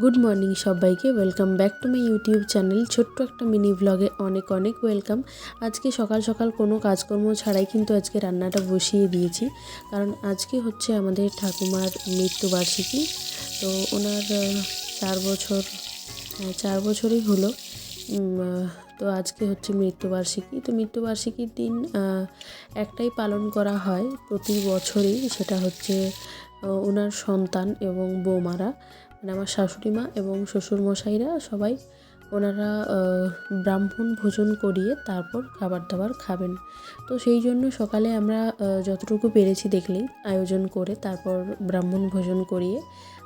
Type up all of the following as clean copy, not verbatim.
Good morning সবাইকে, welcome back to my YouTube channel. ছোট্ট একটা মিনি ব্লগে অনেক অনেক ওয়েলকাম। আজকে সকাল সকাল কোনো কাজকর্ম ছাড়াই কিন্তু আজকে রান্নাটা বসিয়ে দিয়েছি, কারণ আজকে হচ্ছে আমাদের ঠাকুমার মৃত্যুবার্ষিকী। তো ওনার 4 বছর, 4 বছরই হলো। তো আজকে হচ্ছে মৃত্যুবার্ষিকী। তো মৃত্যুবার্ষিকীর দিন একটাই পালন করা হয় প্রতি বছরই, সেটা হচ্ছে ওনার সন্তান এবং বৌমারা, মানে আমার শাশুড়ি মা এবং শ্বশুরমশাইরা সবাই ওনারা ব্রাহ্মণ ভোজন করিয়ে তারপর খাবার দাবার খাবেন। তো সেই জন্য সকালে আমরা যতটুকু পেরেছি দেখলেই আয়োজন করে তারপর ব্রাহ্মণ ভোজন করিয়ে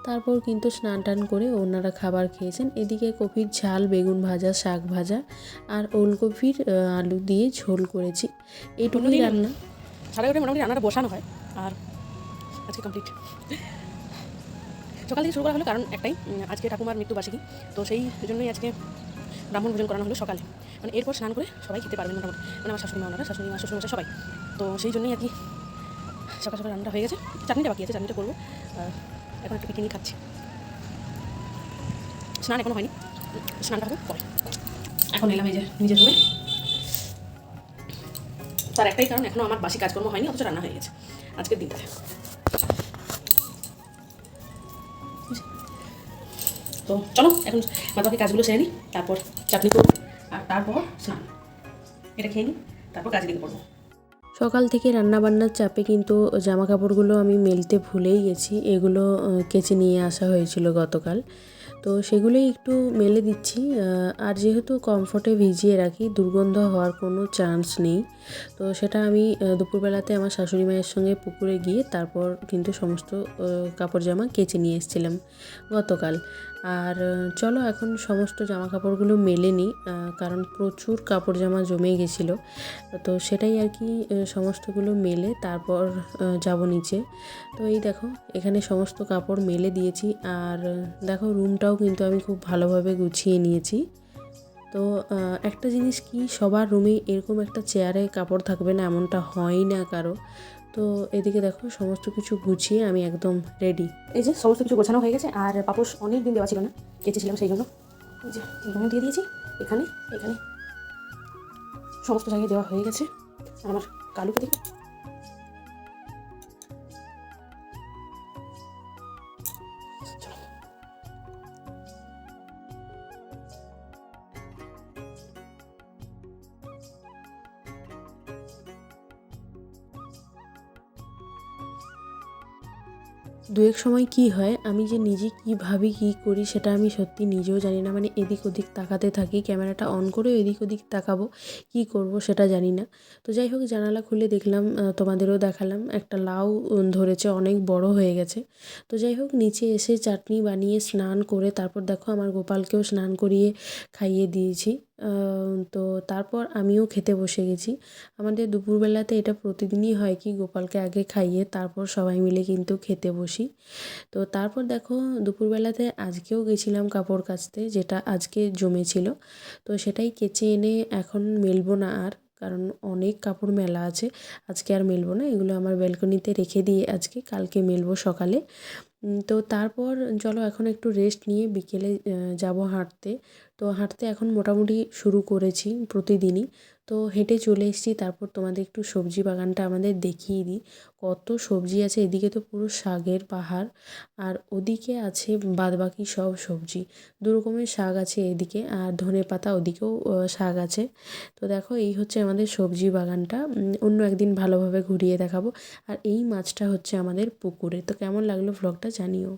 তারপর কিন্তু স্নান টান করে ওনারা খাবার খেয়েছেন। এদিকে কপির ঝাল, বেগুন ভাজা, শাক ভাজা আর ওলকপির আলু দিয়ে ঝোল করেছি। এইটুকুই রান্না। 11:30 মোটামুটি রান্নাটা বসানো হয়, আর আজকে কমপ্লিট। সকাল থেকে শুরু করা হলো কারণ একটাই, আজকে ঠাকুমার মৃত্যুবার্ষিকী। তো সেই জন্যই আজকে ব্রাহ্মণ ভোজন করানো হলো সকালে। মানে এরপর স্নান করে সবাই খেতে পারবেন মোটামুটি, মানে আমার শাশুড়ি মা, ওনারা শাশুড়ি মা, শ্বশুরমশাই সবাই। তো সেই জন্যই আর কি সকাল সকাল রান্নাটা হয়ে গেছে। চাটনিটা বাকি আছে, চাটনিটা করবো। এখন একটু পিকনিক খাচ্ছি। স্নান এখনো হয়নি, স্নানটা হবে পরে। এখন এলাম এই যে নিজের রুমে। তার একটাই কারণ, এখনও আমার বাসি কাজকর্ম হয়নি, অথচ রান্না হয়ে গেছে আজকের দিনটাতে। তো চলো এখন বাকি কাজগুলো সেরে নিই, তারপর চাটনি করবো, আর তারপর স্নান। এটা খেয়ে নিই, তারপর কাজে দিকে পড়বো। সকাল থেকে রান্নাবান্নার চাপে কিন্তু জামা কাপড়গুলো আমি মেলতে ভুলেই গেছি। এগুলো কেচে নিয়ে আসা হয়েছিল গতকাল, তো সেগুলোই একটু মেলে দিচ্ছি। আর যেহেতু কমফোর্টে ভিজিয়ে রাখি, দুর্গন্ধ হওয়ার কোনো চান্স নেই। তো সেটা আমি দুপুরবেলাতে আমার শাশুড়ি মায়ের সঙ্গে পুকুরে গিয়ে তারপর কিন্তু সমস্ত কাপড় জামা কেচে নিয়ে এসেছিলাম গতকাল। আর চলো এখন সমস্ত জামা কাপড়গুলো মেলে নিই, কারণ প্রচুর কাপড় জামা জমে গেছিলো। তো সেটাই আর কি, সমস্তগুলো মেলে তারপর যাব নিচে। তো এই দেখো এখানে সমস্ত কাপড় মেলে দিয়েছি, আর দেখো রুমটাও কিন্তু আমি খুব ভালোভাবে গুছিয়ে নিয়েছি। তো একটা জিনিস কি, সবার রুমে এরকম একটা চেয়ারে কাপড় থাকবে না এমনটা হয় না কারো। তো এদিকে দেখো সমস্ত কিছু গুছিয়ে আমি একদম রেডি। এই যে সমস্ত কিছু গোছানো হয়ে গেছে, আর পাপোশ অনেক দিন দেওয়া ছিল না, কেচেছিলাম সেই জন্য। এই যে এখানে দিয়ে দিয়েছি, এখানে এখানে সমস্ত জায়গায় দেওয়া হয়ে গেছে। আর আমার কালুকে দেখি, দু এক সময় কি হয়, আমি যে নিজে কী ভাবি কী করি সেটা আমি সত্যি নিজেও জানি না। মানে এদিক ওদিক তাকাতে থাকি, ক্যামেরাটা অন করেও এদিক ওদিক তাকাবো, কী করব সেটা জানি না। তো যাই হোক জানালা খুলে দেখলাম, তোমাদেরও দেখালাম, একটা লাউ ধরেছে, অনেক বড় হয়ে গেছে। তো যাই হোক নিচে এসে চাটনি বানিয়ে স্নান করে তারপর দেখো আমার গোপালকেও স্নান করিয়ে খাইয়ে দিয়েছি। তো তারপর আমিও খেতে বসে গেছি। আমাদের দুপুরবেলাতে এটা প্রতিদিনই হয় কি, গোপালকে আগে খাইয়ে তারপর সবাই মিলে কিন্তু খেতে বসি। তো তারপর দেখো দুপুরবেলাতে আজকেও গেছিলাম কাপড় কাচতে, যেটা আজকে জমেছিল। তো সেটাই কেচে এনে এখন মেলবো না আর, কারণ অনেক কাপড় মেলা আছে। আজকে আর মেলবো না, এগুলো আমার ব্যালকনিতে রেখে দিয়ে আজকে কালকে মেলবো সকালে। তো তারপর চলো এখন একটু রেস্ট নিয়ে বিকেলে যাব হাঁটতে। তো হাঁটতে এখন মোটামুটি শুরু করেছি প্রতিদিনই। তো হেঁটে চলে এসেছি, তারপর তোমাদের একটু সবজি বাগানটা আমাদের দেখিয়ে দিই। কত সবজি আছে, এদিকে তো পুরো শাকের পাহাড়, আর ওদিকে আছে বাদবাকি সব সবজি। দু রকমের শাক আছে এদিকে, আর ধনেপাতা ওদিকেও শাক আছে। তো দেখো এই হচ্ছে আমাদের সবজি বাগানটা। অন্য একদিন ভালোভাবে ঘুরিয়ে দেখাবো। আর এই মাছটা হচ্ছে আমাদের পুকুরে। তো কেমন লাগলো ভ্লগটা জানিও।